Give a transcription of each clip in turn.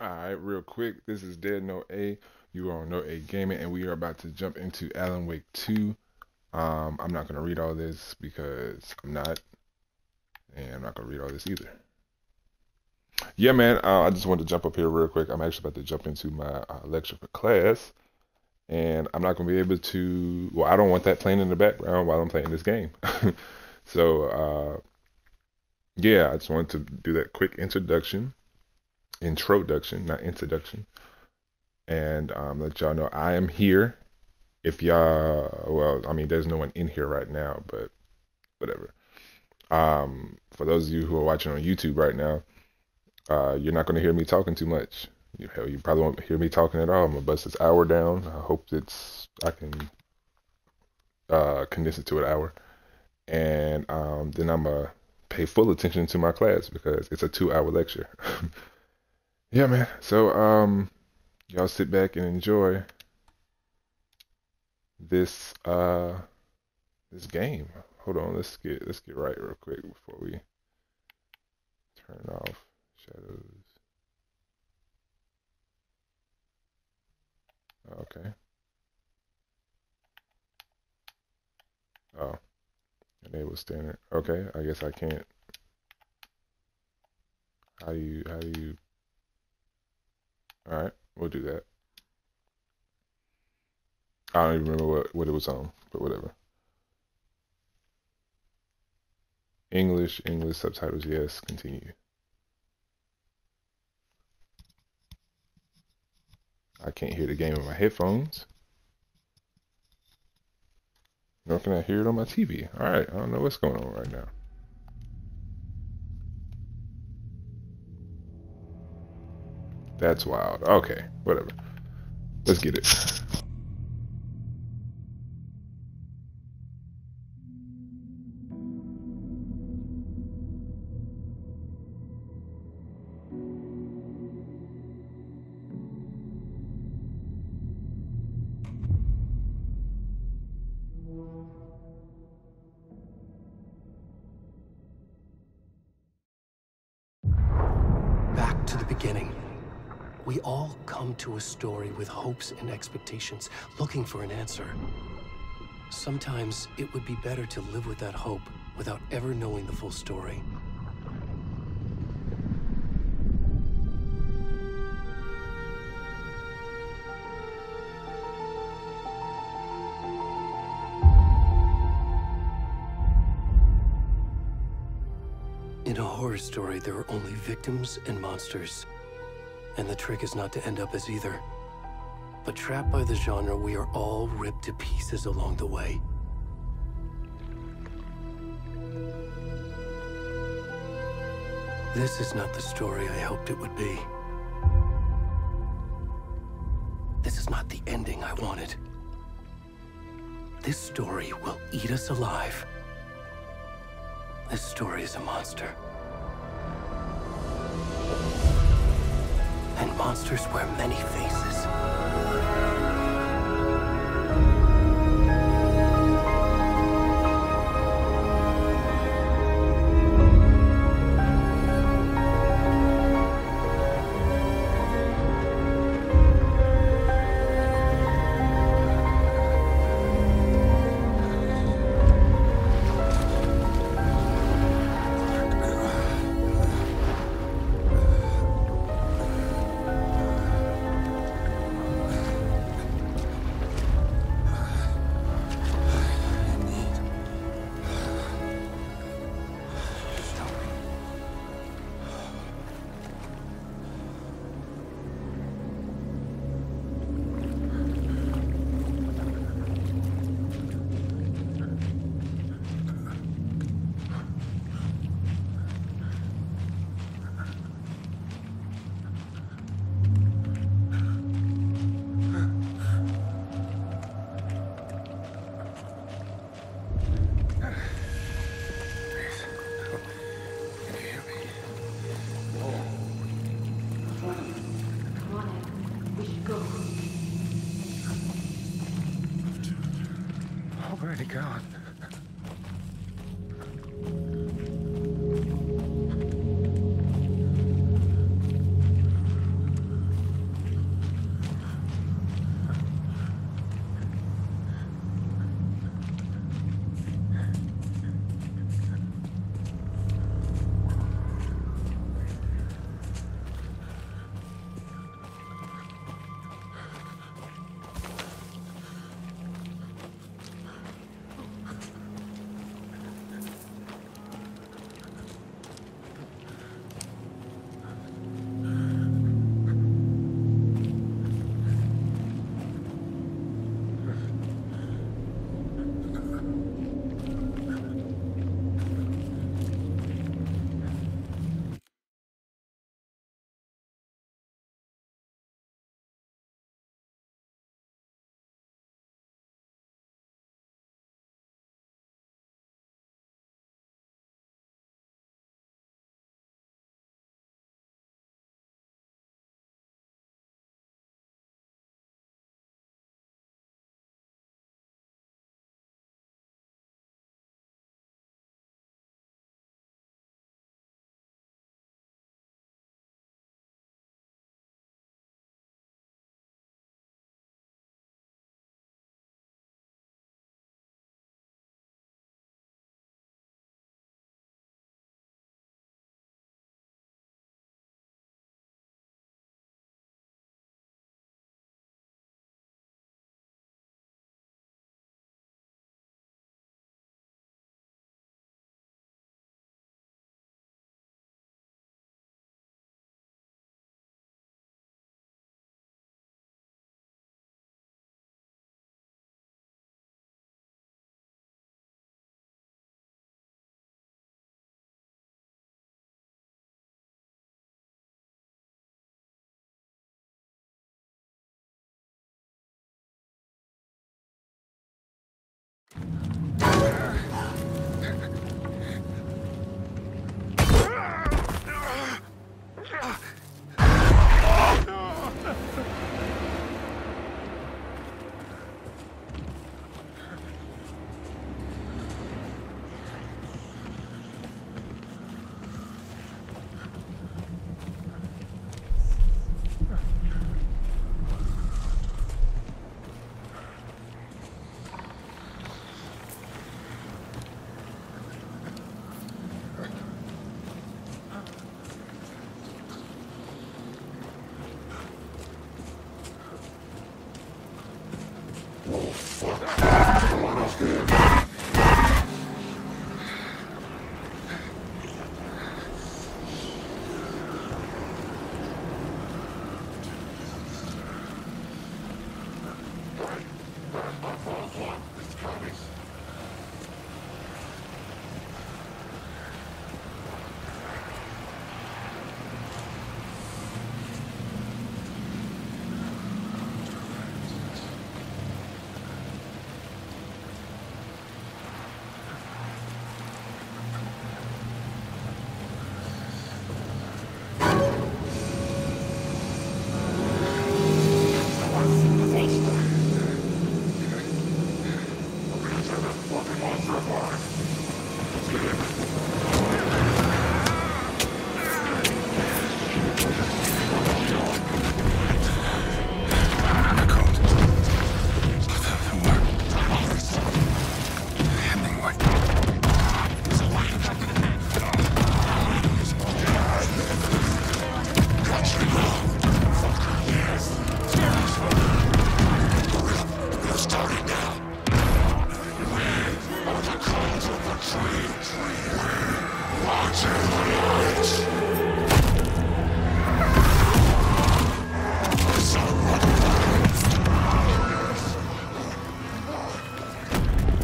All right, real quick. This is Dead No A. You are on No A Gaming, and we are about to jump into Alan Wake 2. I'm not gonna read all this because I'm not, and I'm not gonna read all this either. Yeah, man. I just wanted to jump up here real quick. I'm actually about to jump into my lecture for class, and I'm not gonna be able to. Well, I don't want that playing in the background while I'm playing this game. So, yeah, I just wanted to do that quick introduction, not introduction, and let y'all know I am here. If y'all, well, I mean, there's no one in here right now, but whatever. For those of you who are watching on YouTube right now, you're not going to hear me talking too much. Hell, you probably won't hear me talking at all. I'm gonna bust this hour down. I hope I can condense it to an hour, and then I'm gonna pay full attention to my class because it's a 2 hour lecture. Yeah, man. So y'all sit back and enjoy this this game. Hold on, let's get right real quick before we turn off shadows. Okay. Oh, enable standard. Okay, I guess I can't. How do you all right, we'll do that. I don't even remember what it was on, but whatever. English subtitles, yes, continue. I can't hear the game on my headphones. Nor can I hear it on my TV. Alright, I don't know what's going on right now. That's wild. Okay, whatever. Let's get it. Back to the beginning. We all come to a story with hopes and expectations, looking for an answer. Sometimes it would be better to live with that hope without ever knowing the full story. In a horror story, there are only victims and monsters. And the trick is not to end up as either. But trapped by the genre, we are all ripped to pieces along the way. This is not the story I hoped it would be. This is not the ending I wanted. This story will eat us alive. This story is a monster. And monsters wear many faces. Where'd he gone?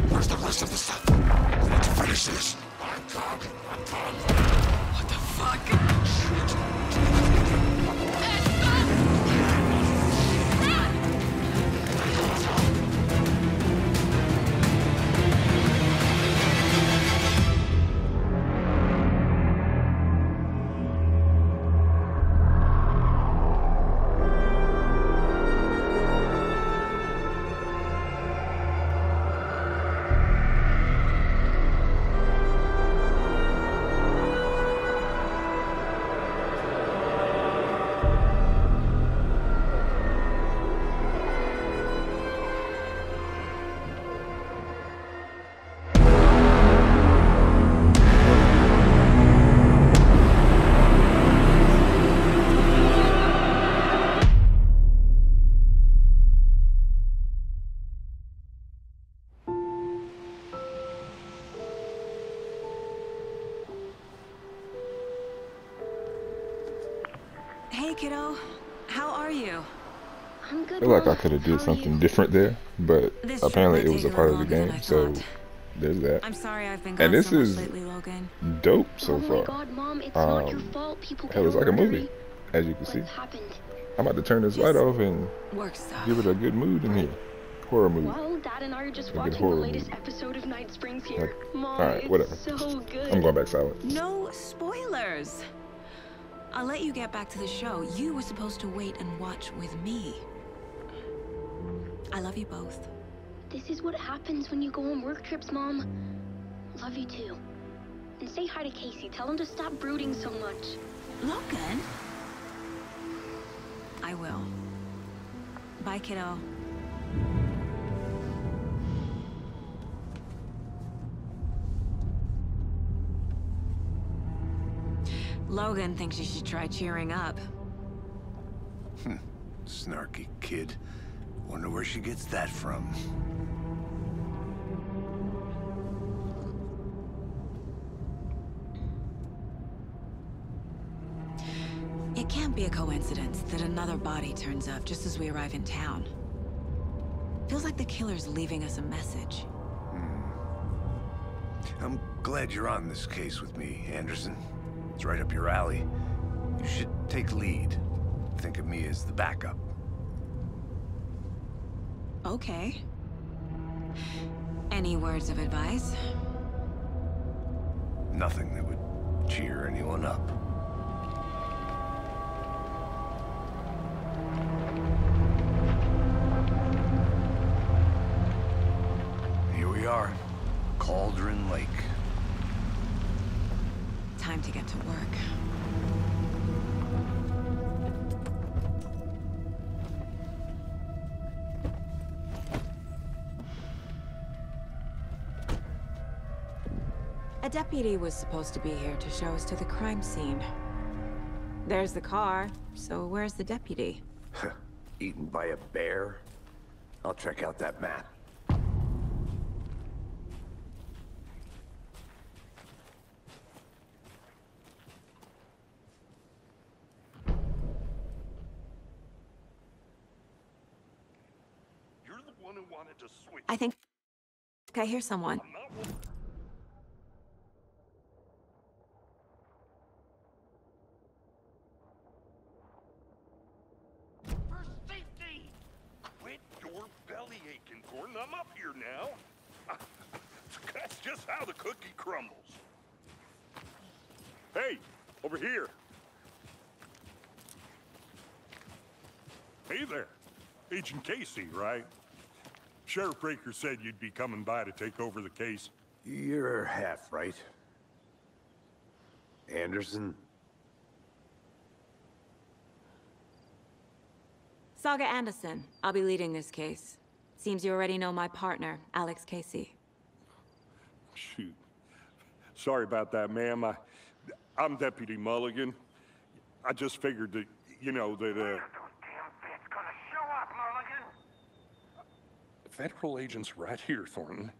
Where's the rest of the stuff? We need to finish this. What the fuck? Hey, kiddo. How are you? I'm good. I feel like I Mom. could have How did are something you? different there, but This apparently trip it might was a take part of the longer than game, I so thought. there's that. I'm sorry I've been And gone this so much is lately, Logan. dope so Oh my far. God, Mom! It's not your fault. People Hell, get it's like a movie, murdered. as you can see. What's happened? I'm about to turn this Just light off and work stuff. give it a good mood in here. Horror mood. Well, Dad and I are just A good watching the horror latest movie. episode of Night Springs here. Like, Mom, alright, it's whatever. so good. I'm going back silent. No spoilers. I'll let you get back to the show. You were supposed to wait and watch with me. I love you both. This is what happens when you go on work trips, Mom. Love you too. And say hi to Casey. Tell him to stop brooding so much. Logan? I will. Bye, kiddo. Logan thinks you should try cheering up. Snarky kid. Wonder where she gets that from. It can't be a coincidence that another body turns up just as we arrive in town. Feels like the killer's leaving us a message. I'm glad you're on this case with me, Anderson. It's right up your alley. You should take lead. Think of me as the backup. Okay. Any words of advice? Nothing that would cheer anyone up. Here we are. Cauldron Lake. Time to get to work. A deputy was supposed to be here to show us to the crime scene. There's the car, so where's the deputy? Eaten by a bear? I'll check out that map. You're the one who wanted to switch. I think I hear someone. For safety! Quit your belly aching, Gordon. I'm up here now. That's just how the cookie crumbles. Hey, over here. Hey there. Agent Casey, right? Sheriff Breaker said you'd be coming by to take over the case. You're half right. Anderson? Saga Anderson. I'll be leading this case. Seems you already know my partner, Alex Casey. Shoot. Sorry about that, ma'am. I'm Deputy Mulligan. I just figured that, you know, that, Federal agents right here, Thornton.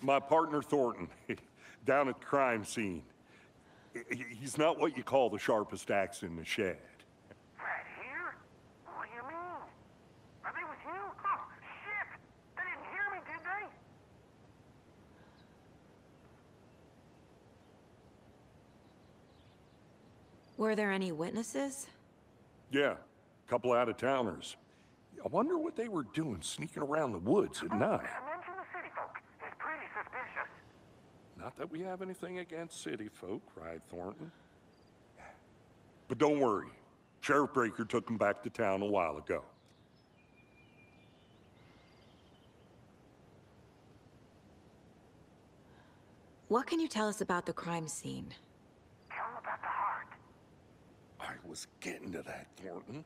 My partner, Thornton, down at the crime scene. He's not what you call the sharpest axe in the shed. Right here? What do you mean? Are they with you? Oh, shit! They didn't hear me, did they? Were there any witnesses? Yeah, a couple out-of-towners. I wonder what they were doing sneaking around the woods at night. Mention the city folk. It's pretty suspicious. Not that we have anything against city folk, right, Thornton? But don't worry. Sheriff Breaker took them back to town a while ago. What can you tell us about the crime scene? Tell them about the heart. I was getting to that, Thornton.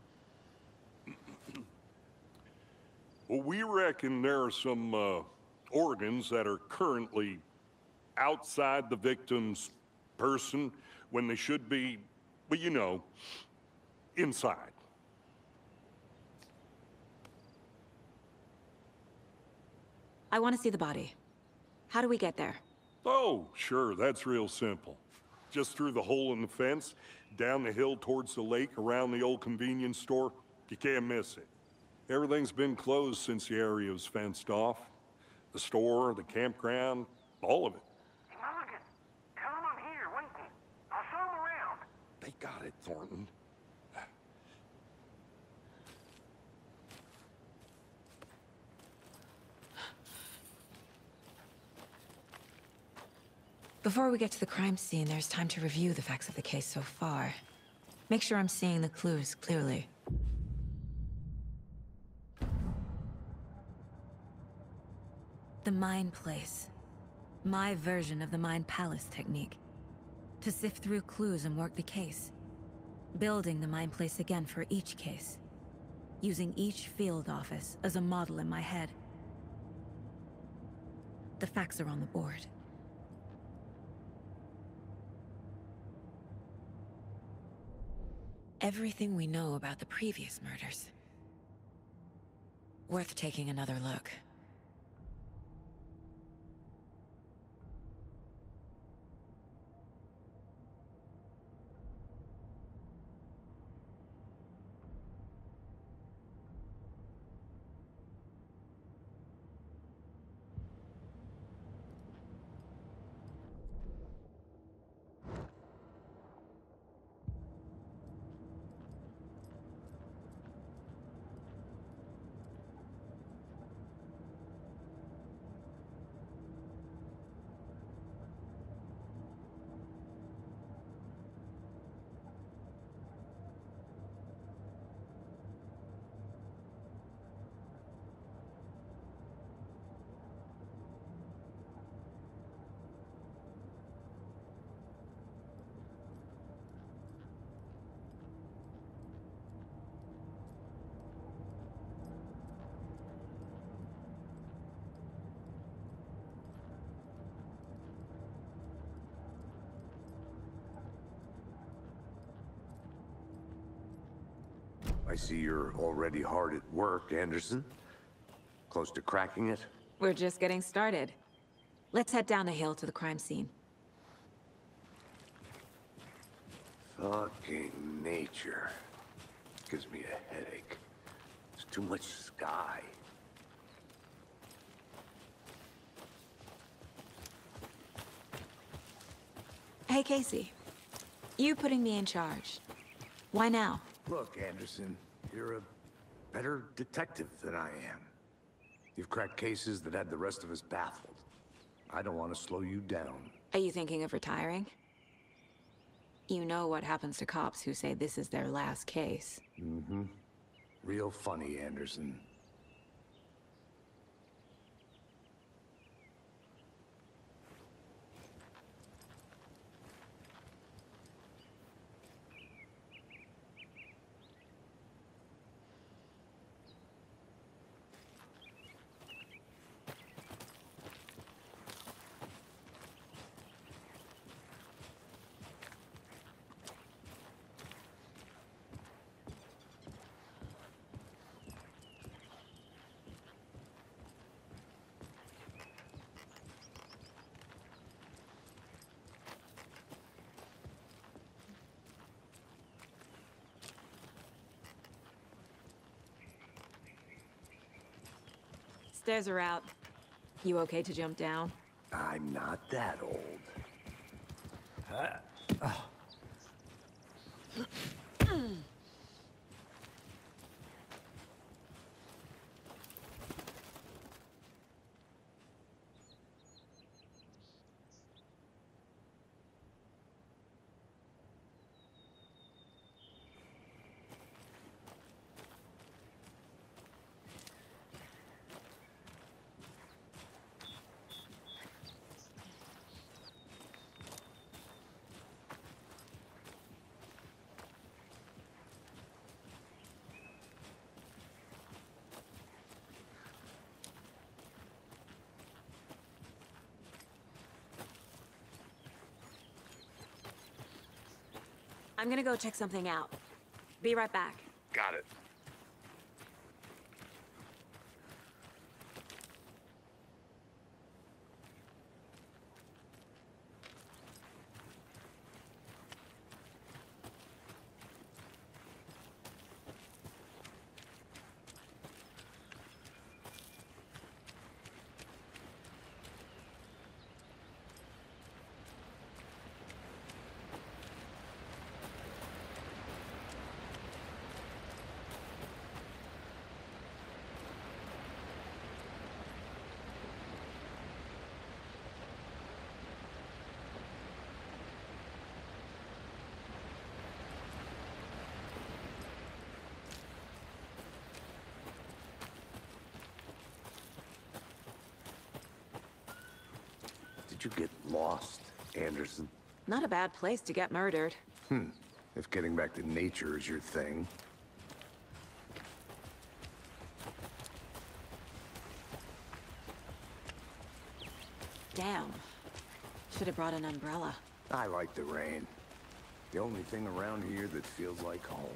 Well, we reckon there are some organs that are currently outside the victim's person when they should be, well, you know, inside. I want to see the body. How do we get there? Oh, sure, that's real simple. Just through the hole in the fence, down the hill towards the lake, around the old convenience store. You can't miss it. Everything's been closed since the area was fenced off. The store, the campground, all of it. Mulligan, tell them I'm here waiting. I'll show them around. They got it, Thornton. Before we get to the crime scene, there's time to review the facts of the case so far. Make sure I'm seeing the clues clearly. The Mind Place. My version of the Mind Palace technique. To sift through clues and work the case. Building the Mind Place again for each case. Using each field office as a model in my head. The facts are on the board. Everything we know about the previous murders. Worth taking another look. I see you're already hard at work, Anderson. Close to cracking it? We're just getting started. Let's head down the hill to the crime scene. Fucking nature. Gives me a headache. There's too much sky. Hey, Casey. You putting me in charge. Why now? Look, Anderson, you're a better detective than I am. You've cracked cases that had the rest of us baffled. I don't want to slow you down. Are you thinking of retiring? You know what happens to cops who say this is their last case. Mm-hmm. Real funny, Anderson. Stairs are out. You okay to jump down? I'm not that old. I'm gonna go check something out. Be right back. Got it. Did you get lost, Anderson? Not a bad place to get murdered. If getting back to nature is your thing. Damn. Should have brought an umbrella. I like the rain. The only thing around here that feels like home.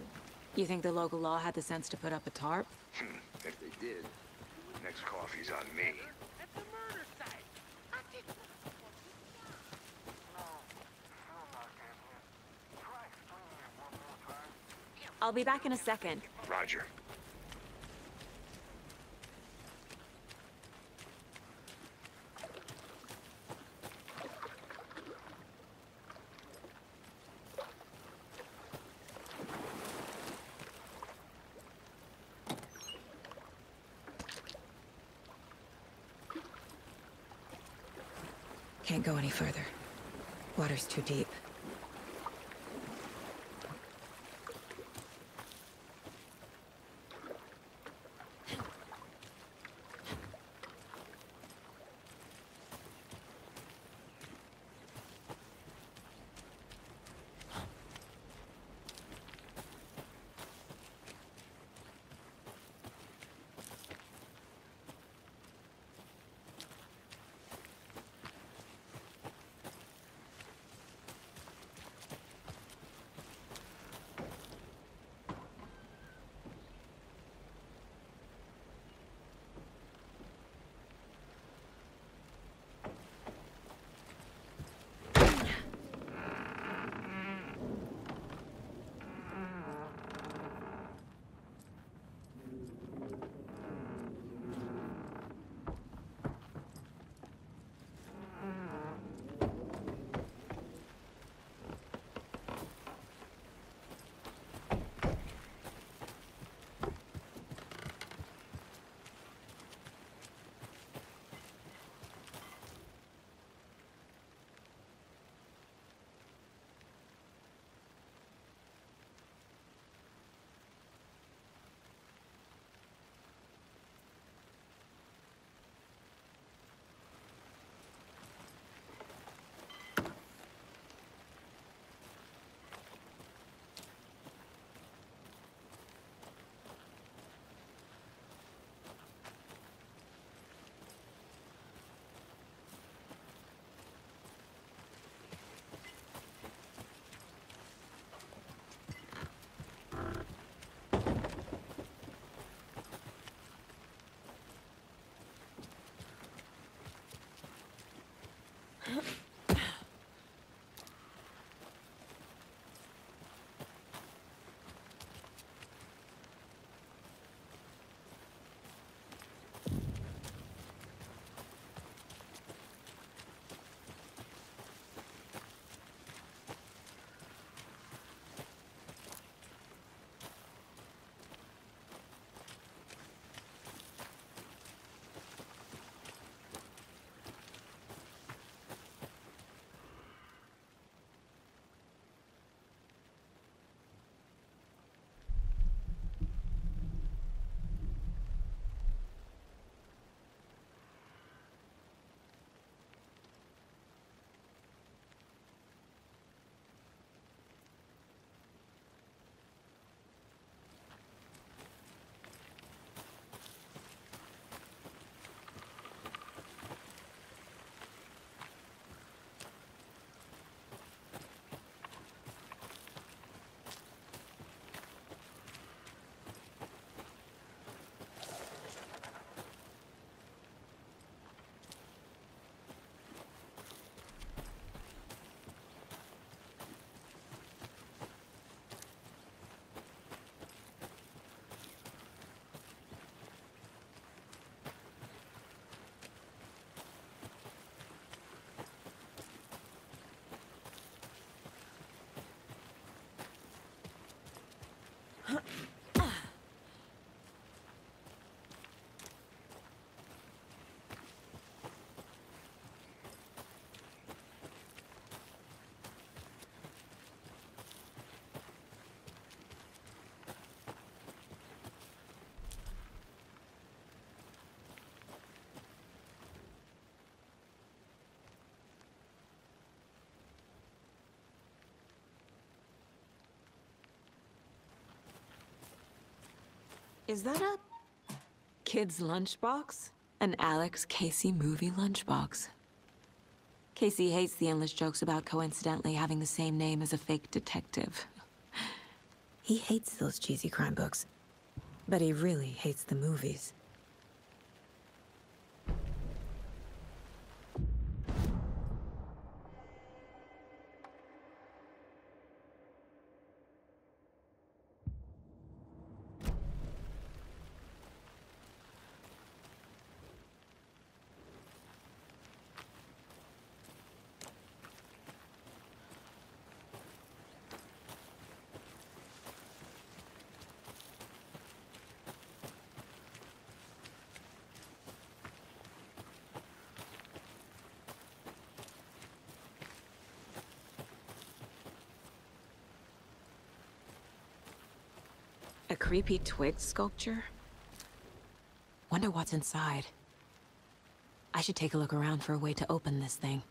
You think the local law had the sense to put up a tarp? If they did, next coffee's on me. It's a murder site. Try explaining it one more time. I'll be back in a second. Roger. Can't go any further. Water's too deep. Is that a kid's lunchbox? An Alex Casey movie lunchbox. Casey hates the endless jokes about coincidentally having the same name as a fake detective. He hates those cheesy crime books, but he really hates the movies. A creepy twig sculpture? Wonder what's inside. I should take a look around for a way to open this thing.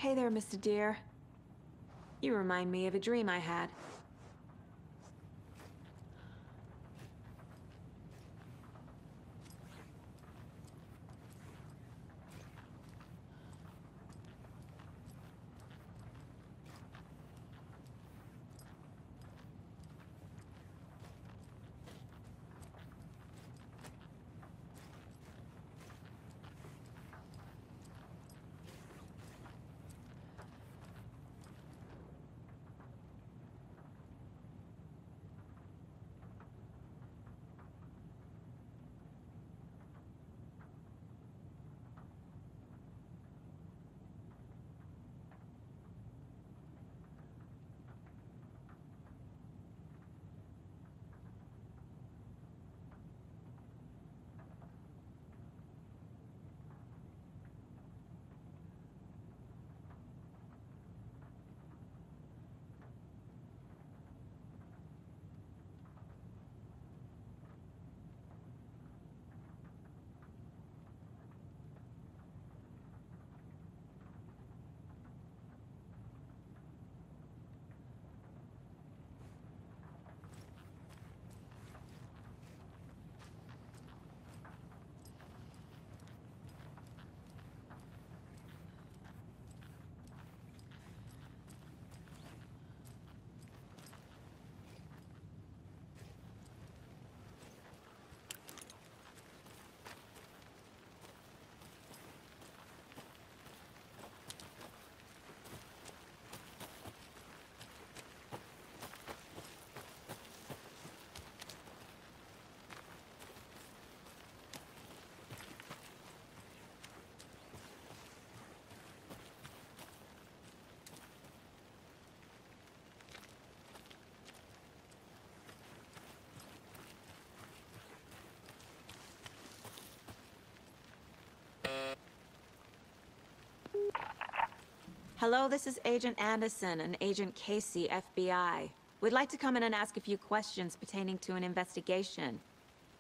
Hey there, Mr. Deer. You remind me of a dream I had. Hello, this is Agent Anderson and Agent Casey, FBI. We'd like to come in and ask a few questions pertaining to an investigation.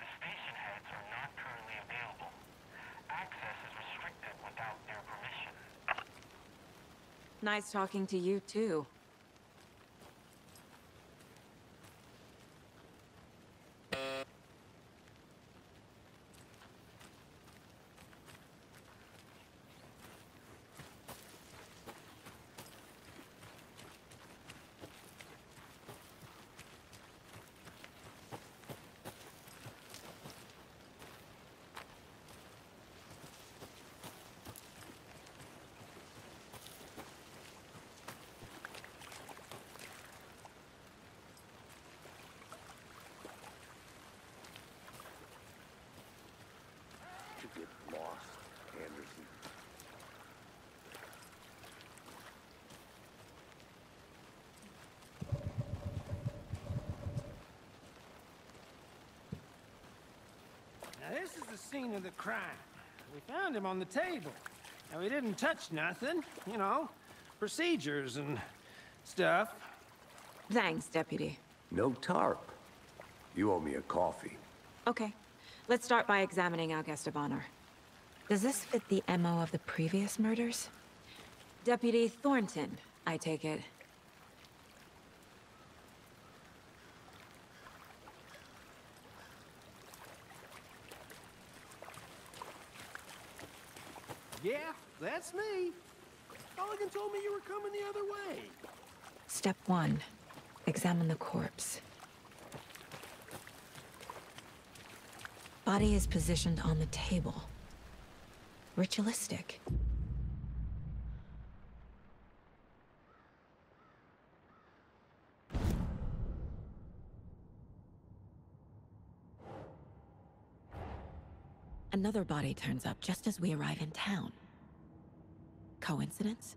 The station heads are not currently available. Access is restricted without their permission. Nice talking to you, too. scene of the crime. We found him on the table. Now, he didn't touch nothing, you know, procedures and stuff. Thanks, Deputy. No tarp. You owe me a coffee. Okay, let's start by examining our guest of honor. Does this fit the MO of the previous murders? Deputy Thornton, I take it. Yeah, that's me. Mulligan told me you were coming the other way. Step 1. Examine the corpse. Body is positioned on the table. Ritualistic. Another body turns up just as we arrive in town. Coincidence?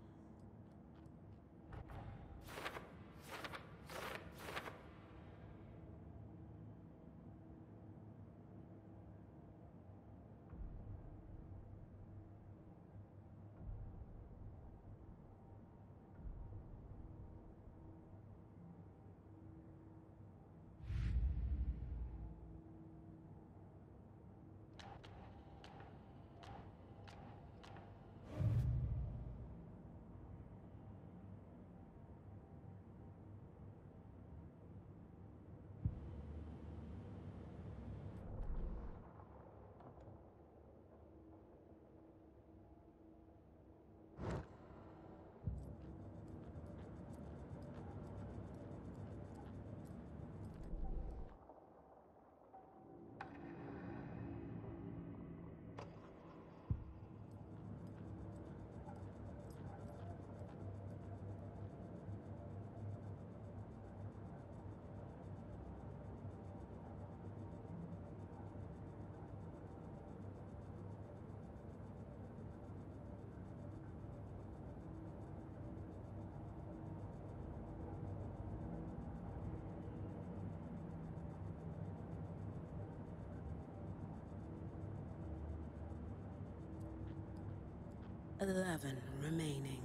"11 remaining."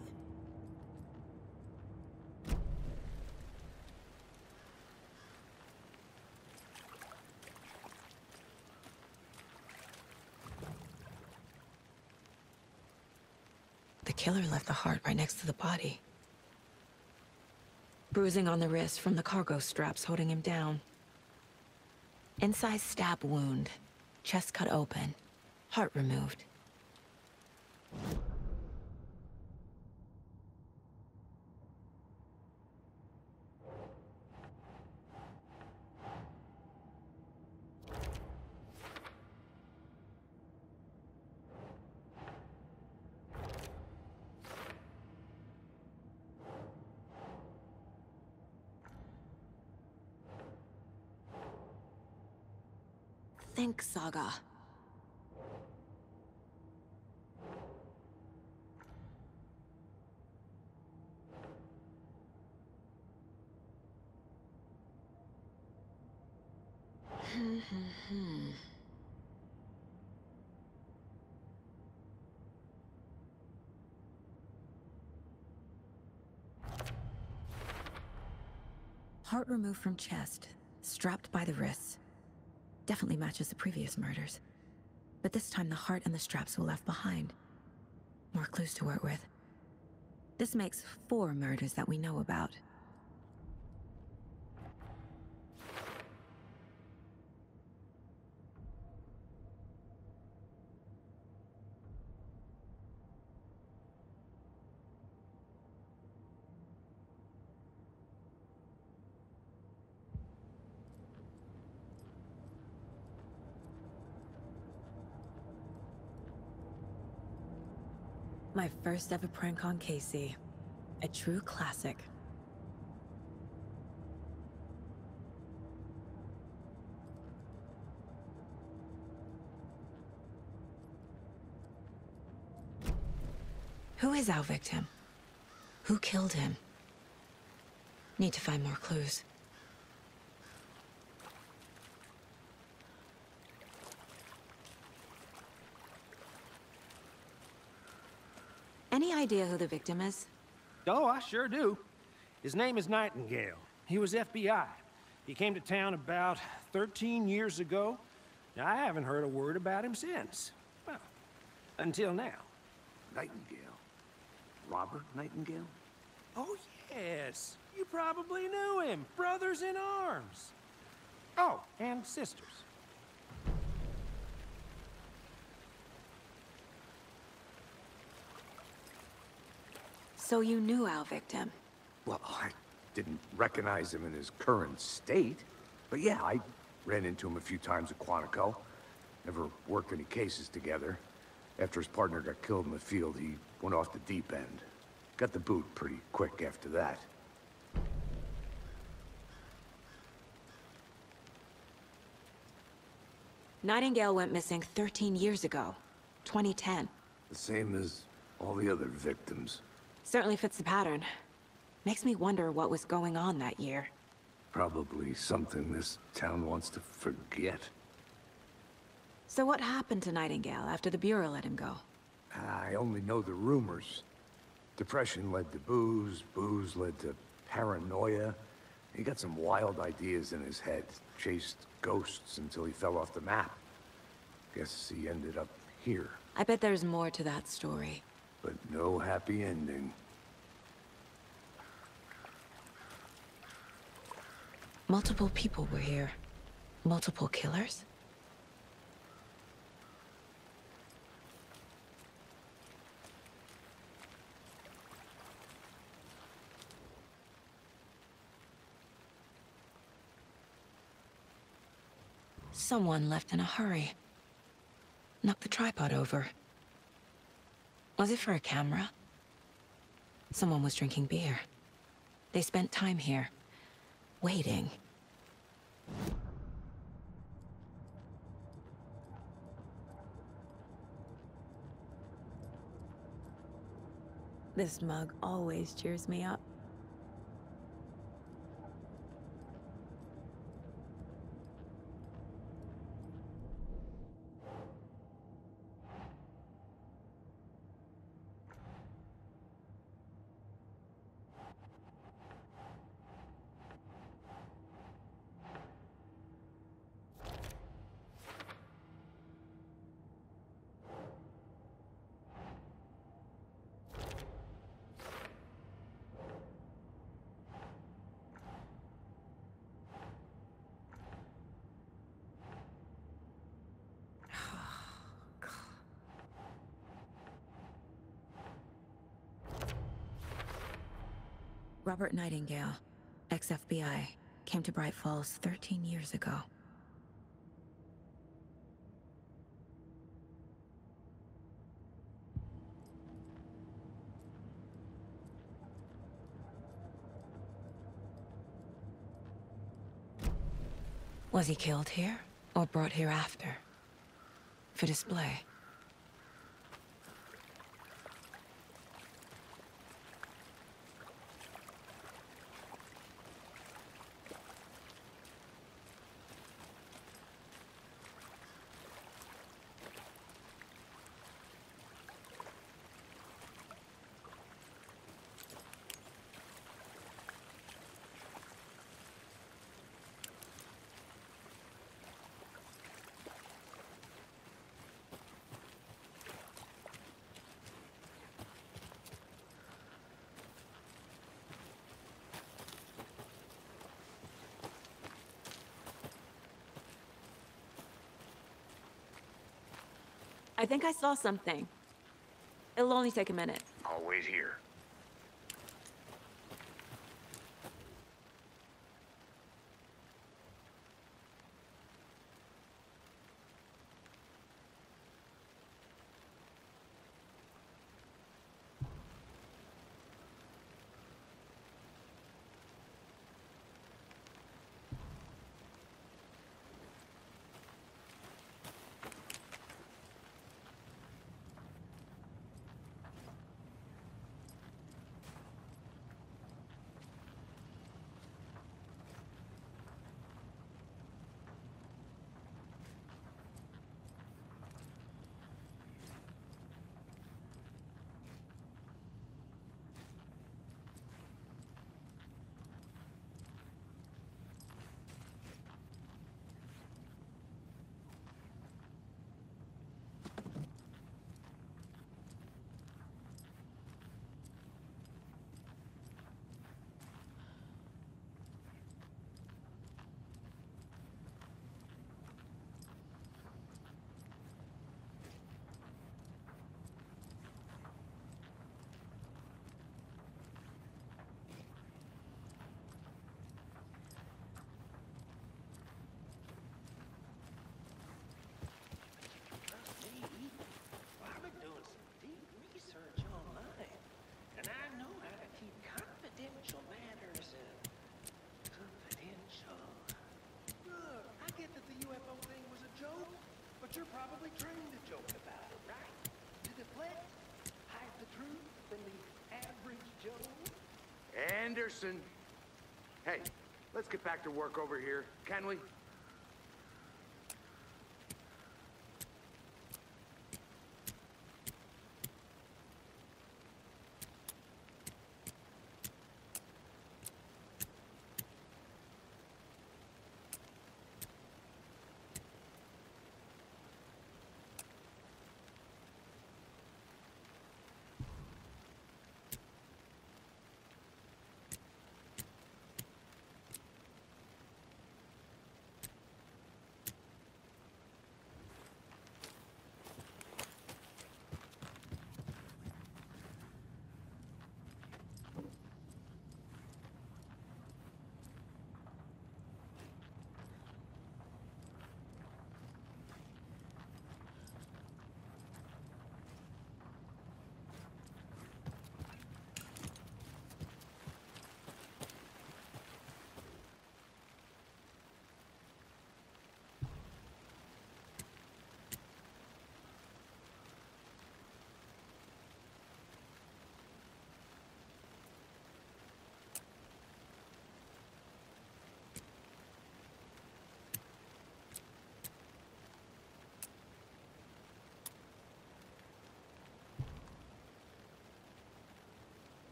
The killer left the heart right next to the body. Bruising on the wrist from the cargo straps holding him down. Incised stab wound. Chest cut open. Heart removed. Think, Saga. Heart removed from chest, strapped by the wrists. Definitely matches the previous murders. But this time the heart and the straps were left behind. More clues to work with. This makes 4 murders that we know about. My first ever prank on Casey. A true classic. Who is our victim? Who killed him? Need to find more clues. Any idea who the victim is? Oh, I sure do. His name is Nightingale. He was FBI. He came to town about 13 years ago. Now, I haven't heard a word about him since. Well, until now. Nightingale? Robert Nightingale? Oh, yes. You probably knew him. Brothers in arms. Oh, and sisters. So you knew our victim? Well, I didn't recognize him in his current state. But yeah, I ran into him a few times at Quantico. Never worked any cases together. After his partner got killed in the field, he went off the deep end. Got the boot pretty quick after that. Nightingale went missing 13 years ago. 2010. The same as all the other victims. Certainly fits the pattern. Makes me wonder what was going on that year. Probably something this town wants to forget. So what happened to Nightingale after the Bureau let him go? I only know the rumors. Depression led to booze, booze led to paranoia. He got some wild ideas in his head, chased ghosts until he fell off the map. Guess he ended up here. I bet there's more to that story. But no happy ending. Multiple people were here. Multiple killers? Someone left in a hurry. Knocked the tripod over. Was it for a camera? Someone was drinking beer. They spent time here, waiting. This mug always cheers me up. Robert Nightingale, ex-FBI, came to Bright Falls 13 years ago. Was he killed here, or brought here after? For display? I think I saw something. It'll only take a minute. I'll wait here. But you're probably trained to joke about it, right? To deflect, hide the truth from the average Joe. Anderson. Hey, let's get back to work over here, can we?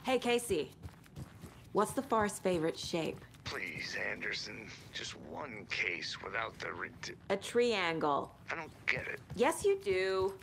Hey, Casey. What's the far's favorite shape? Please, Anderson. Just one case without the A triangle. I don't get it. Yes, you do.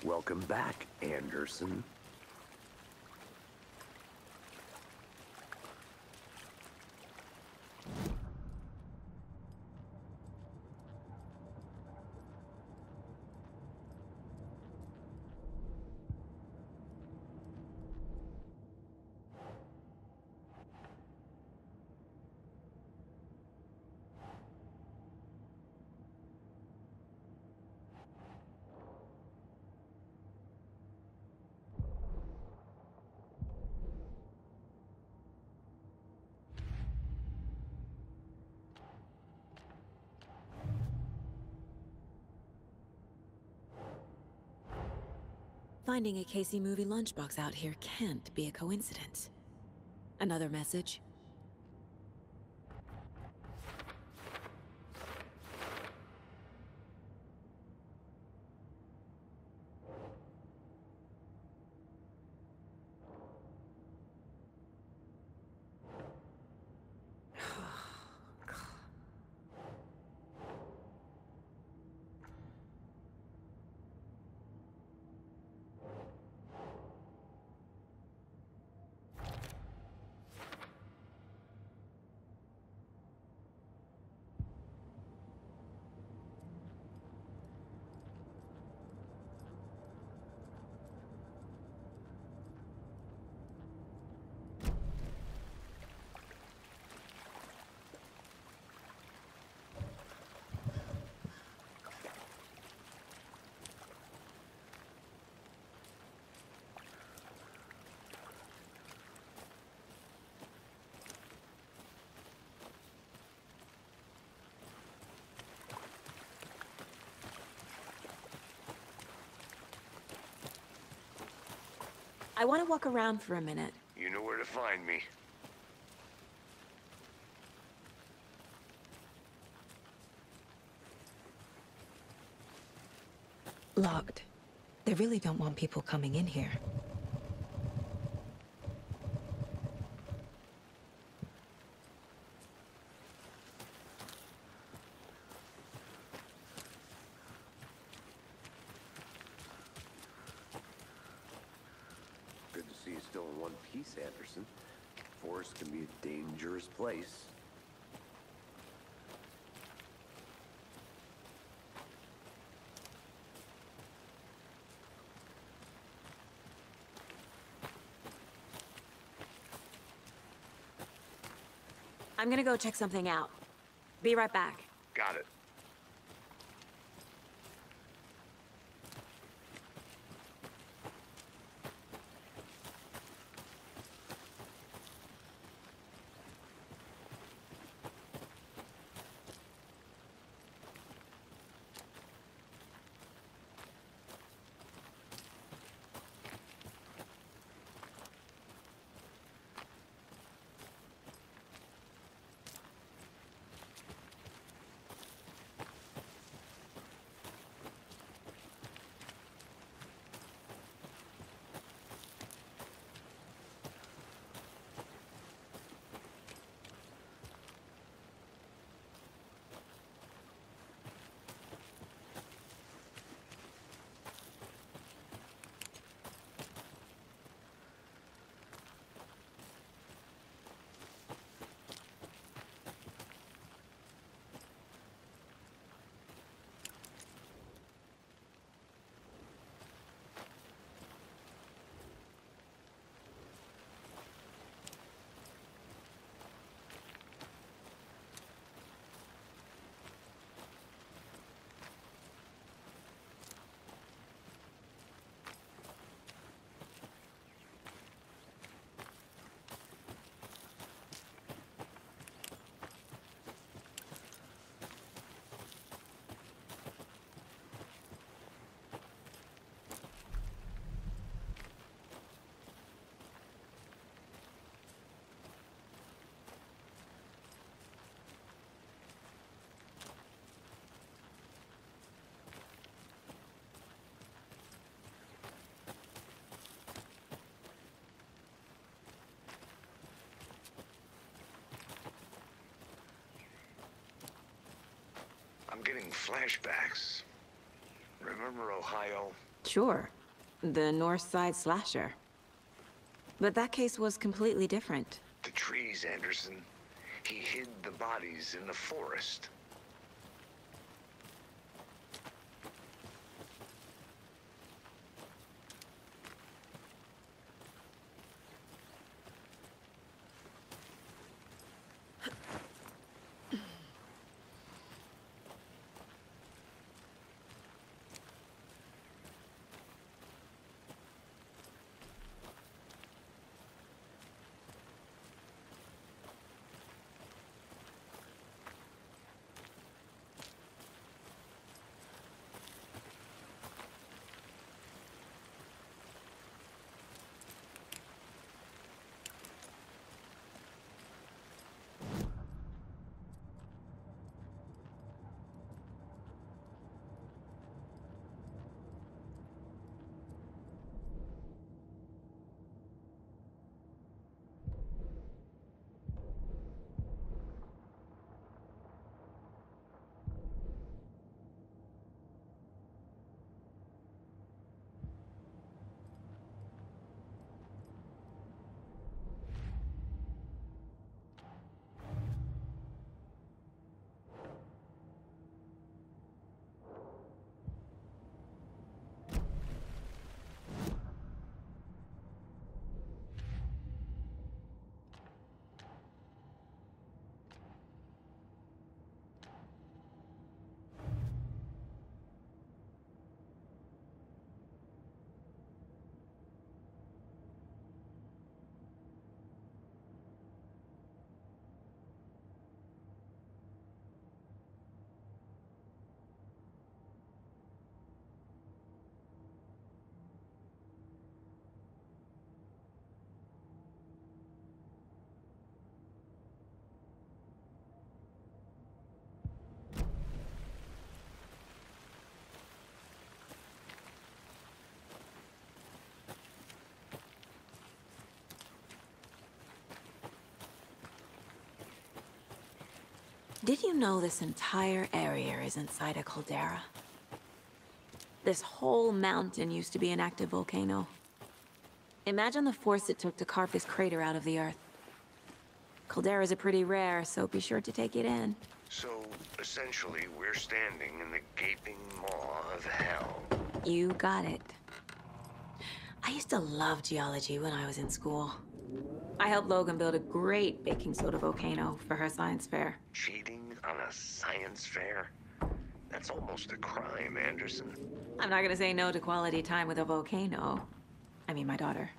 Welcome back, Anderson. Finding a Casey movie lunchbox out here can't be a coincidence. Another message? I want to walk around for a minute. You know where to find me. Locked. They really don't want people coming in here. Good to see you still in one piece, Anderson. Forest can be a dangerous place. I'm gonna go check something out. Be right back. Got it. I'm getting flashbacks. Remember Ohio? Sure. The North Side slasher. But that case was completely different. The trees, Anderson. He hid the bodies in the forest. Did you know this entire area is inside a caldera? This whole mountain used to be an active volcano. Imagine the force it took to carve this crater out of the earth. Calderas are pretty rare, so be sure to take it in. So, essentially, we're standing in the gaping maw of hell. You got it. I used to love geology when I was in school. I helped Logan build a great baking soda volcano for her science fair. Cheating on a science fair? That's almost a crime, Anderson. I'm not gonna say no to quality time with a volcano. I mean, my daughter.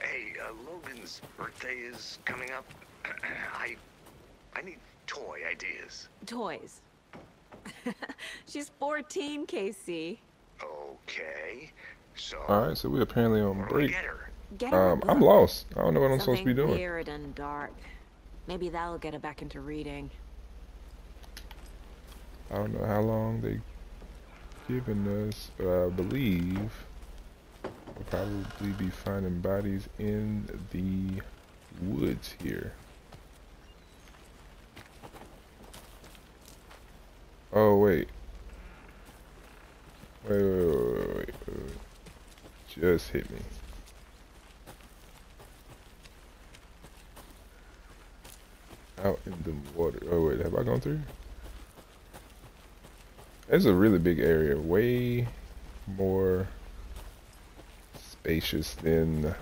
Hey, Logan's birthday is coming up. I need toy ideas. Toys. She's 14, Casey. Okay, so... Alright, so we're apparently on break. Get her a book. I'm lost. I don't know what I'm supposed to be doing. Something weird and dark. Maybe that'll get her back into reading. I don't know how long they given us, but I believe we'll probably be finding bodies in the woods here. Oh wait. Wait. Just hit me. Out in the water. Oh wait, have I gone through? It's a really big area, way more spacious than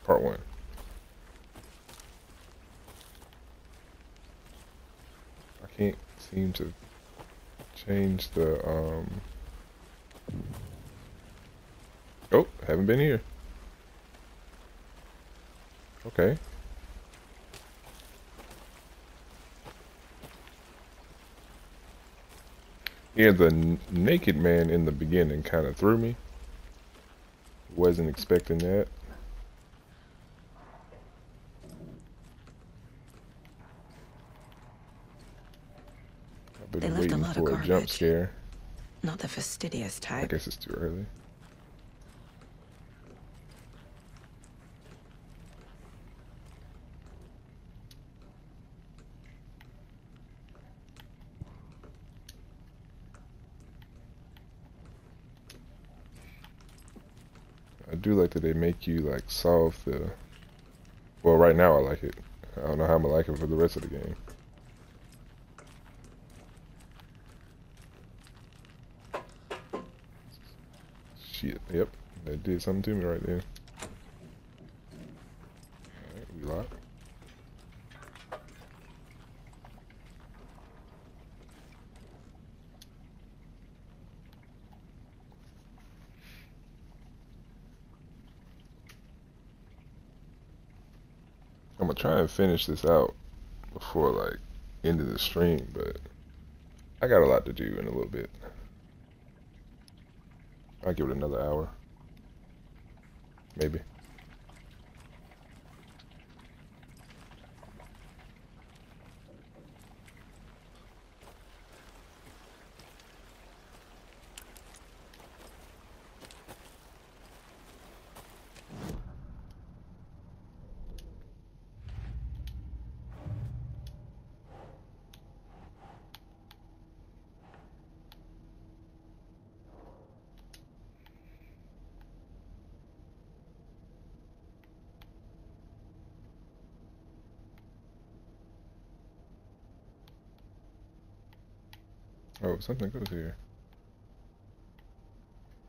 part 1. I can't seem to change the oh, haven't been here. Okay. Yeah, the naked man in the beginning kind of threw me. Wasn't expecting that. I've been waiting for a jump scare. Not the fastidious type. I guess it's too early. I do like that they make you like solve the, well, right now I like it. I don't know how I'm gonna like it for the rest of the game. Shit, yep, that did something to me right there. Alright, we locked. I'm gonna try and finish this out before like end of the stream, but I got a lot to do in a little bit. I'll give it another hour, maybe. Oh, something goes here.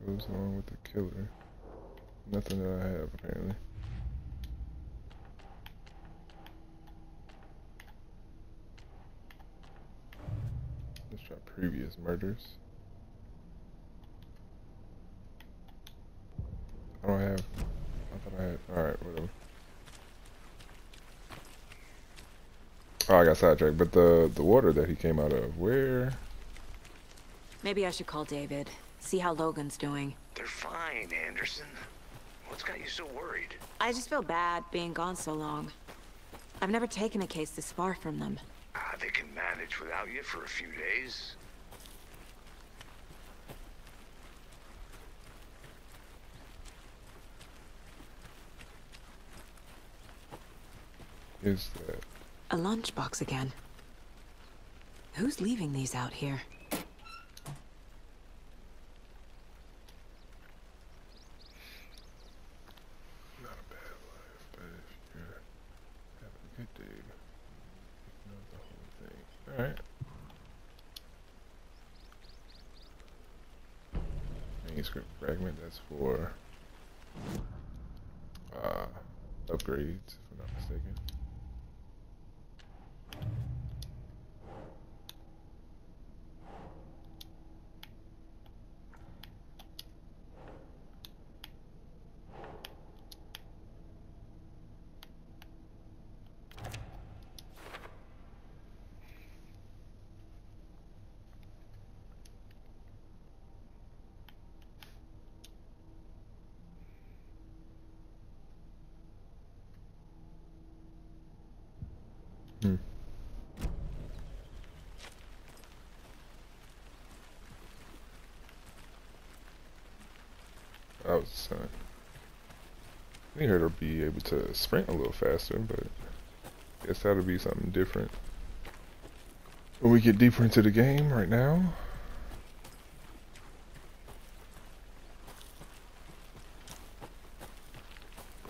Goes along with the killer. Nothing that I have, apparently. Let's try previous murders. I don't have. I thought I had. Alright, whatever. Oh, I got sidetracked. But the water that he came out of, where? Maybe I should call David. See how Logan's doing. They're fine, Anderson. What's got you so worried? I just feel bad being gone so long. I've never taken a case this far from them. They can manage without you for a few days. Is that? A lunchbox again. Who's leaving these out here? Not a bad life, but if you're having a good day, you know the whole thing. Alright. Manuscript fragment, that's for upgrades, if I'm not mistaken. I was I need her to be able to sprint a little faster, but I guess that'll be something different when we get deeper into the game. Right now,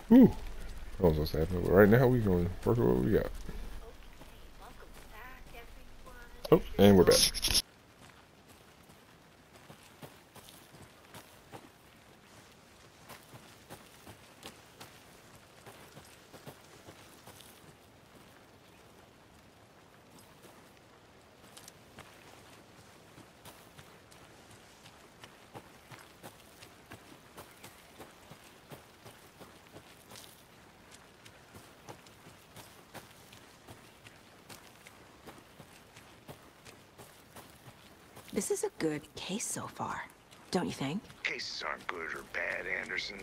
whew, I was supposed to happen, but right now we're going to work with what we got. Oh, and we're back. This is a good case so far, don't you think? Cases aren't good or bad, Anderson.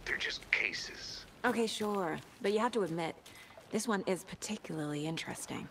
They're just cases. Okay, sure. But you have to admit, this one is particularly interesting.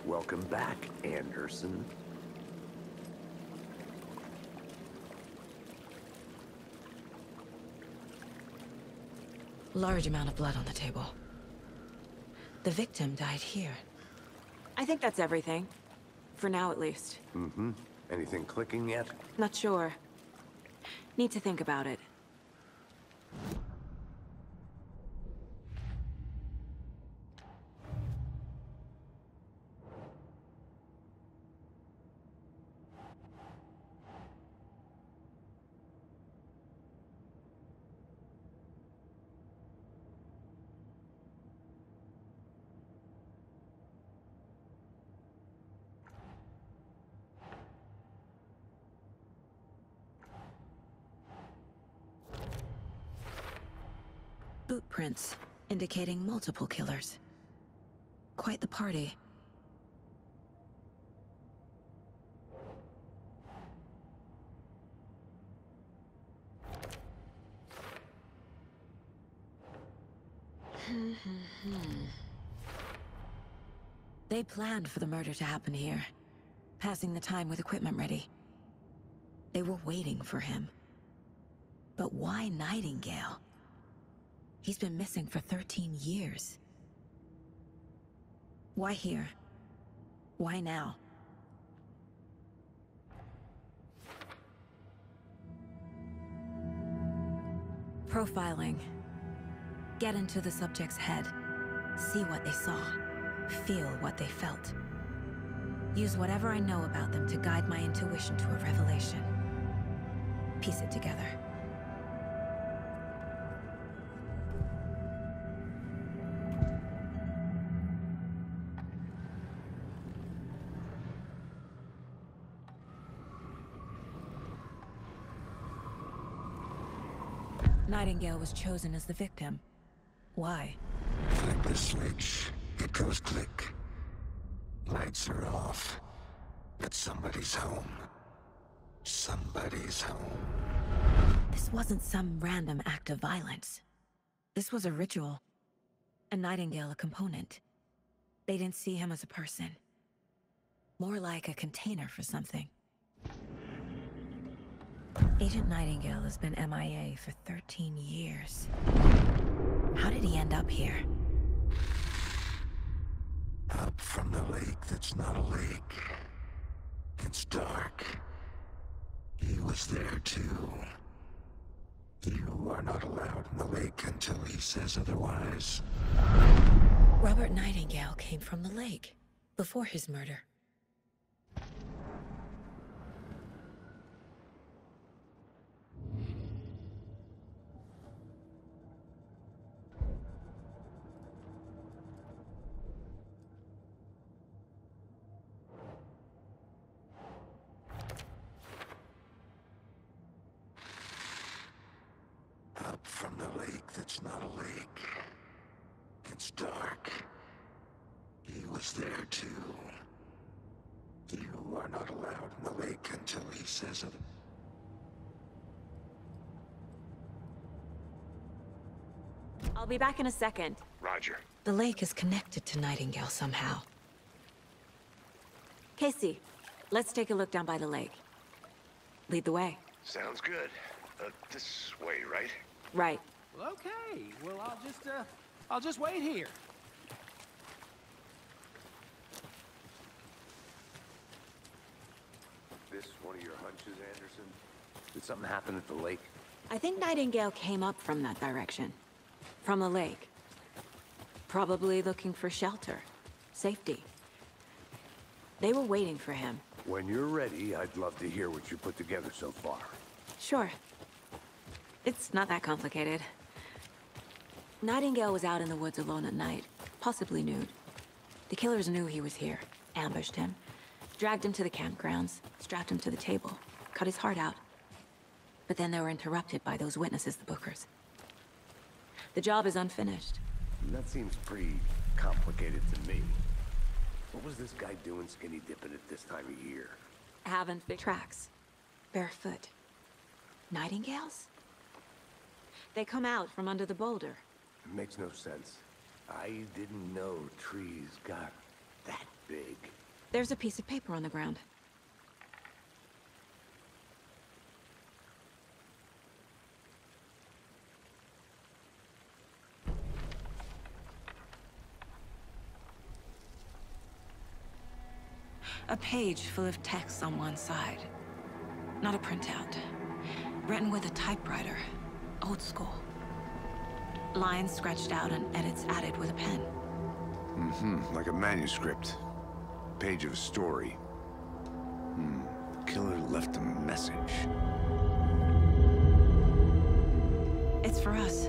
Welcome back, Anderson. Large amount of blood on the table. The victim died here. I think that's everything. For now, at least. Mm-hmm. Anything clicking yet? Not sure. Need to think about it. Boot prints, indicating multiple killers. Quite the party. They planned for the murder to happen here, passing the time with equipment ready. They were waiting for him. But why Nightingale? He's been missing for 13 years. Why here? Why now? Profiling. Get into the subject's head. See what they saw. Feel what they felt. Use whatever I know about them to guide my intuition to a revelation. Piece it together. Nightingale was chosen as the victim. Why? Flip the switch. It goes click. Lights are off. But somebody's home. Somebody's home. This wasn't some random act of violence. This was a ritual. And Nightingale a component. They didn't see him as a person. More like a container for something. Agent Nightingale has been MIA for 13 years. How did he end up here? Up from the lake that's not a lake. It's dark. He was there too. You are not allowed in the lake until he says otherwise. Robert Nightingale came from the lake, before his murder. Up from the lake that's not a lake. It's dark. He was there too. You are not allowed in the lake until he says it. I'll be back in a second. Roger. The lake is connected to Nightingale somehow. Casey, let's take a look down by the lake. Lead the way. Sounds good. This way, right? Right. Well, okay. Well, I'll just wait here. This one of your hunches, Anderson? Did something happen at the lake? I think Nightingale came up from that direction. From the lake. Probably looking for shelter. Safety. They were waiting for him. When you're ready, I'd love to hear what you put together so far. Sure. It's not that complicated. Nightingale was out in the woods alone at night, possibly nude. The killers knew he was here, ambushed him, dragged him to the campgrounds, strapped him to the table, cut his heart out. But then they were interrupted by those witnesses, the Bookers. The job is unfinished. That seems pretty complicated to me. What was this guy doing skinny dipping at this time of year? Haven't big tracks. Barefoot. Nightingales? They come out from under the boulder. It makes no sense. I didn't know trees got that big. There's a piece of paper on the ground. A page full of text on one side. Not a printout. Written with a typewriter. Old school. Lines scratched out and edits added with a pen. Mm-hmm, like a manuscript. Page of a story. The killer left a message. It's for us.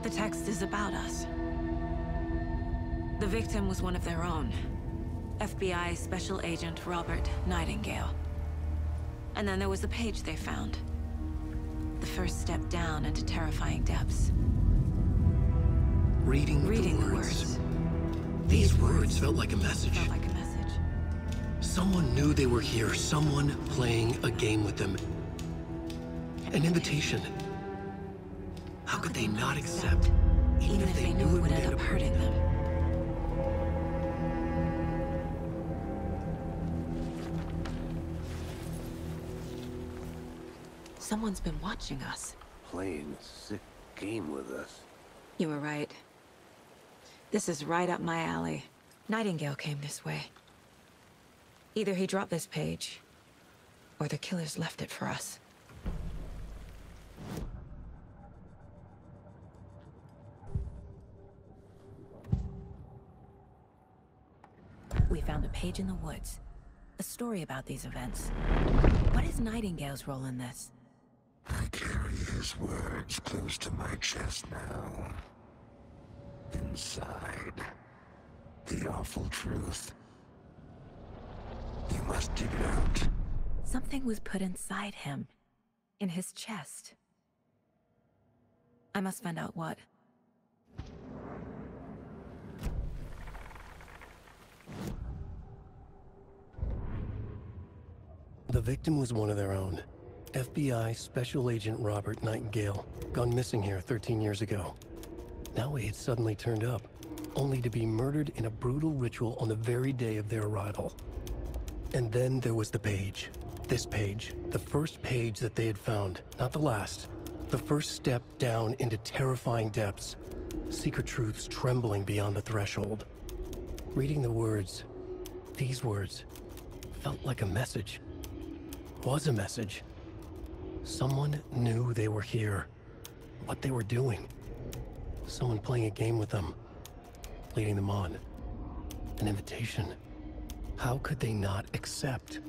The text is about us. The victim was one of their own. FBI Special Agent Robert Nightingale. And then there was the page they found. The first step down into terrifying depths. Reading the words. These words felt like a message. Someone knew they were here, someone playing a game with them. An invitation. How could they not accept, even if they knew it would end up hurting them? Someone's been watching us. Playing a sick game with us. You were right. This is right up my alley. Nightingale came this way. Either he dropped this page, or the killers left it for us. We found a page in the woods. A story about these events. What is Nightingale's role in this? I carry his words close to my chest now. Inside, the awful truth. You must dig it out. Something was put inside him. In his chest. I must find out what. The victim was one of their own. FBI Special Agent Robert Nightingale, gone missing here 13 years ago. Now he had suddenly turned up, only to be murdered in a brutal ritual on the very day of their arrival. And then there was the page. This page, the first page that they had found, not the last. The first step down into terrifying depths. Secret truths trembling beyond the threshold. Reading the words, these words, felt like a message. Was a message. Someone knew they were here. What they were doing. Someone playing a game with them. Leading them on. An invitation. How could they not accept?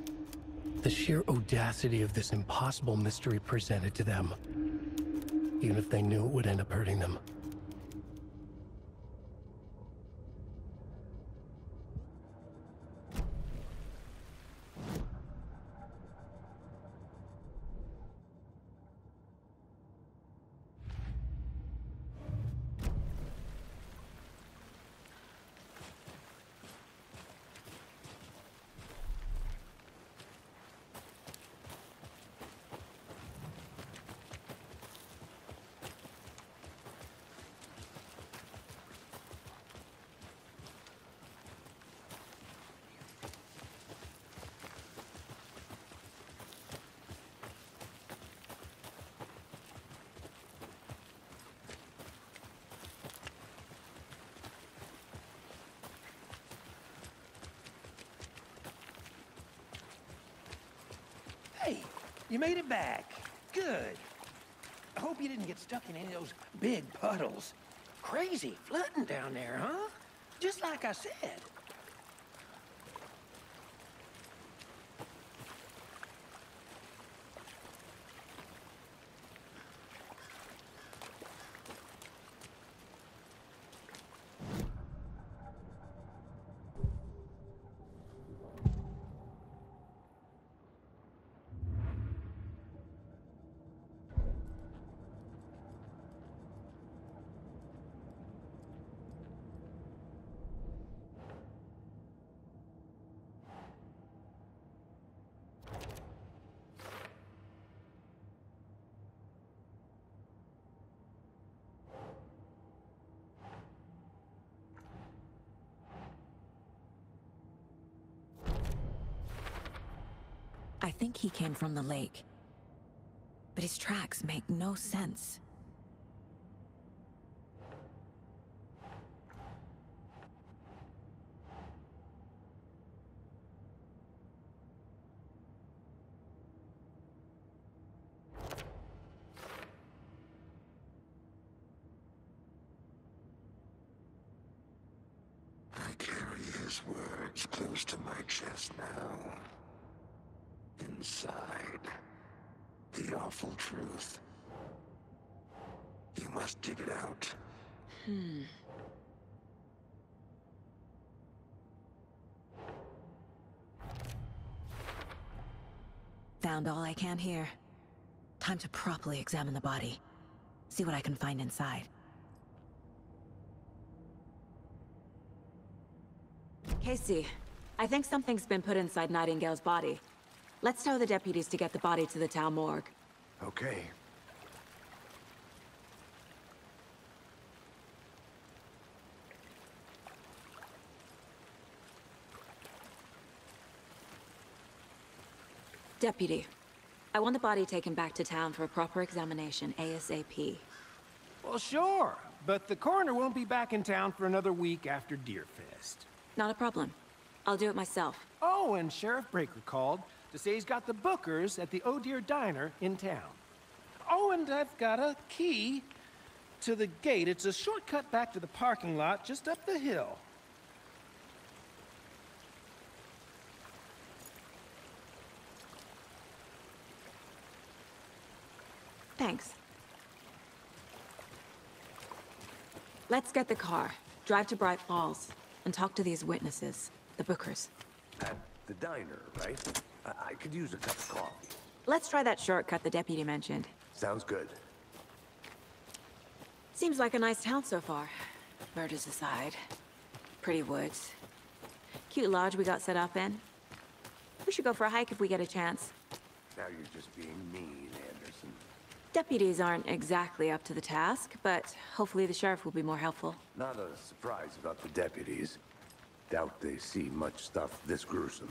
The sheer audacity of this impossible mystery presented to them. Even if they knew it would end up hurting them. Hey, you made it back. Good. I hope you didn't get stuck in any of those big puddles. Crazy flooding down there, huh? Just like I said. think he came from the lake. But his tracks make no sense. I carry his words close to my chest now. Inside, the awful truth. You must dig it out. Found all I can here. Time to properly examine the body. See what I can find inside. Casey, I think something's been put inside Nightingale's body. Let's tell the deputies to get the body to the town morgue. Okay. Deputy, I want the body taken back to town for a proper examination, ASAP. Well, sure, but the coroner won't be back in town for another week after Deerfest. Not a problem. I'll do it myself. Oh, and Sheriff Breaker called to say he's got the Bookers at the Oh Deer Diner in town. Oh, and I've got a key to the gate. It's a shortcut back to the parking lot just up the hill. Thanks. Let's get the car, drive to Bright Falls, and talk to these witnesses, the Bookers. At the diner, right? I could use a cup of coffee. Let's try that shortcut the deputy mentioned. Sounds good. Seems like a nice town so far. Murders aside. Pretty woods. Cute lodge we got set up in. We should go for a hike if we get a chance. Now you're just being mean, Anderson. Deputies aren't exactly up to the task, but hopefully the sheriff will be more helpful. Not a surprise about the deputies. Doubt they see much stuff this gruesome.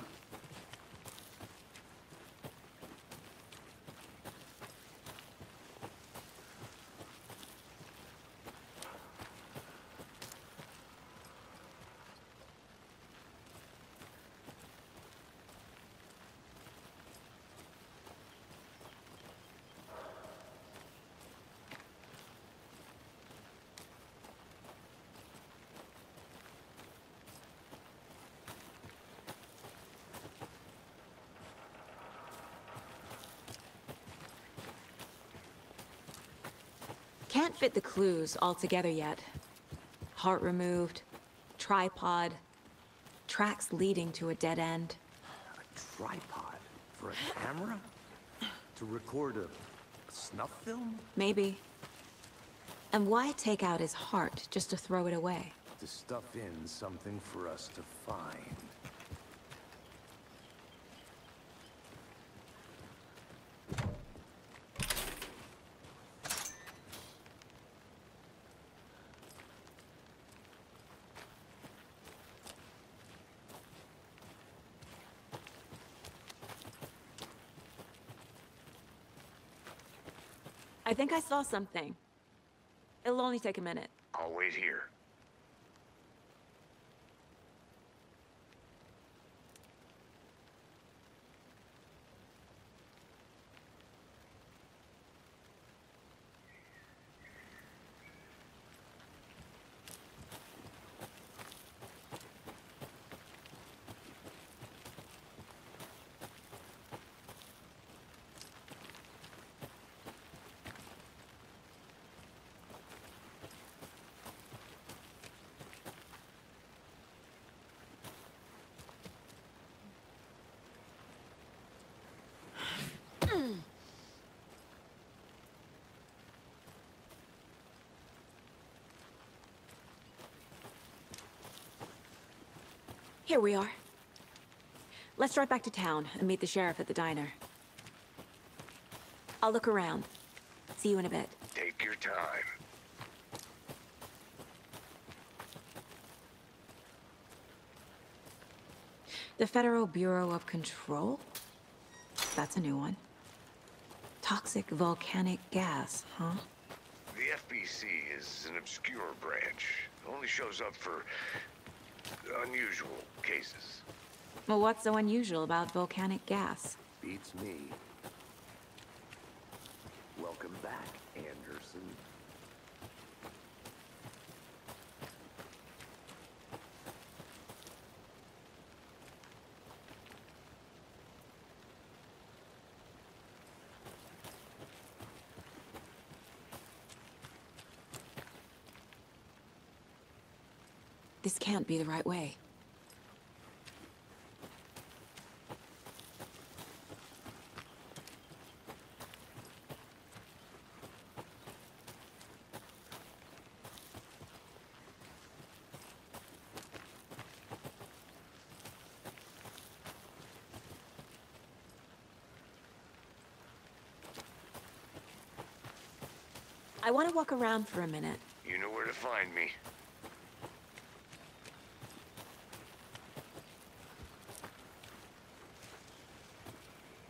Can't fit the clues all together yet. Heart removed, tripod, tracks leading to a dead end. A tripod? For a camera? To record a snuff film? Maybe. And why take out his heart just to throw it away? To stuff in something for us to find. I think I saw something. It'll only take a minute. I'll wait here. Here we are. Let's drive back to town and meet the sheriff at the diner. I'll look around. See you in a bit. Take your time. The Federal Bureau of Control? That's a new one. Toxic volcanic gas, huh? The FBC is an obscure branch. It only shows up for unusual cases. Well, what's so unusual about volcanic gas? Beats me. Welcome back, Anderson. This can't be the right way. I want to walk around for a minute. You know where to find me.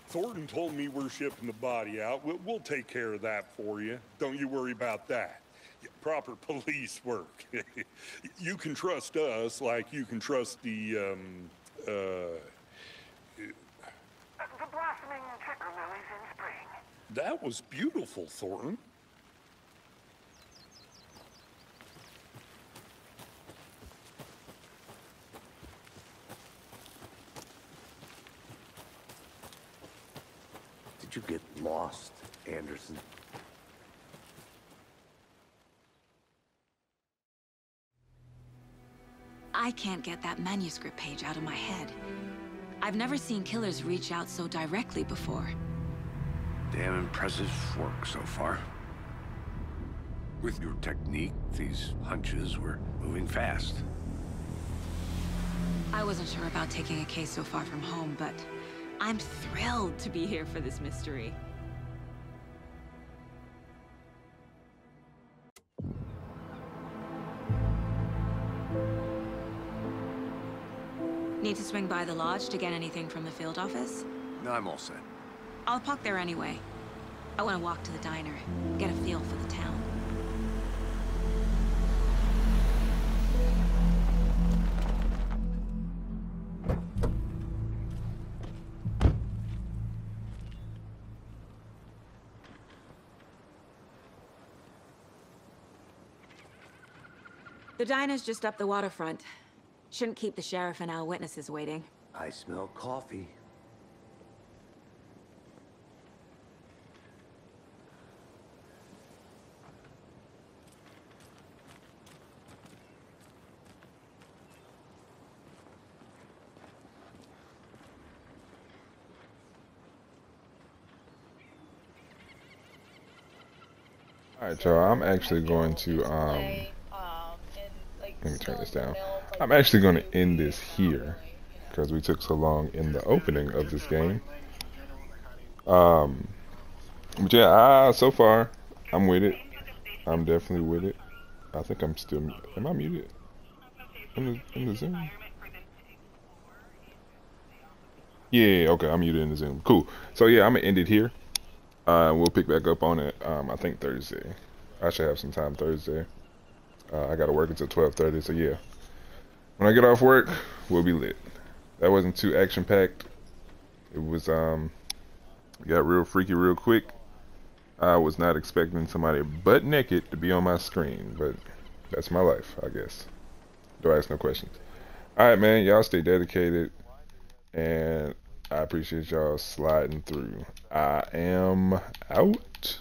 Thornton told me we're shipping the body out. We'll take care of that for you. Don't you worry about that. Proper police work. You can trust us like you can trust the blossoming ticker lilies in spring. That was beautiful, Thornton. Did you get lost, Anderson? I can't get that manuscript page out of my head. I've never seen killers reach out so directly before. Damn impressive work so far. With your technique, these hunches were moving fast. I wasn't sure about taking a case so far from home, but I'm thrilled to be here for this mystery. Need to swing by the lodge to get anything from the field office? No, I'm all set. I'll park there anyway. I want to walk to the diner, get a feel for the town. The diner's just up the waterfront. Shouldn't keep the sheriff and our witnesses waiting. I smell coffee. Alright, y'all, I'm actually going to let me turn this down. I'm actually going to end this here because we took so long in the opening of this game. But yeah, so far I'm with it. I'm definitely with it. I think I'm still. Am I muted in the Zoom? Yeah, okay, I'm muted in the Zoom. Cool. So yeah, I'm gonna end it here. We'll pick back up on it. I think Thursday. I should have some time Thursday. I gotta work until 12:30, so yeah. When I get off work, we'll be lit. That wasn't too action-packed. It was, got real freaky real quick. I was not expecting somebody butt naked to be on my screen, but that's my life, I guess. Don't ask no questions. Alright, man, y'all stay dedicated, and I appreciate y'all sliding through. I am out.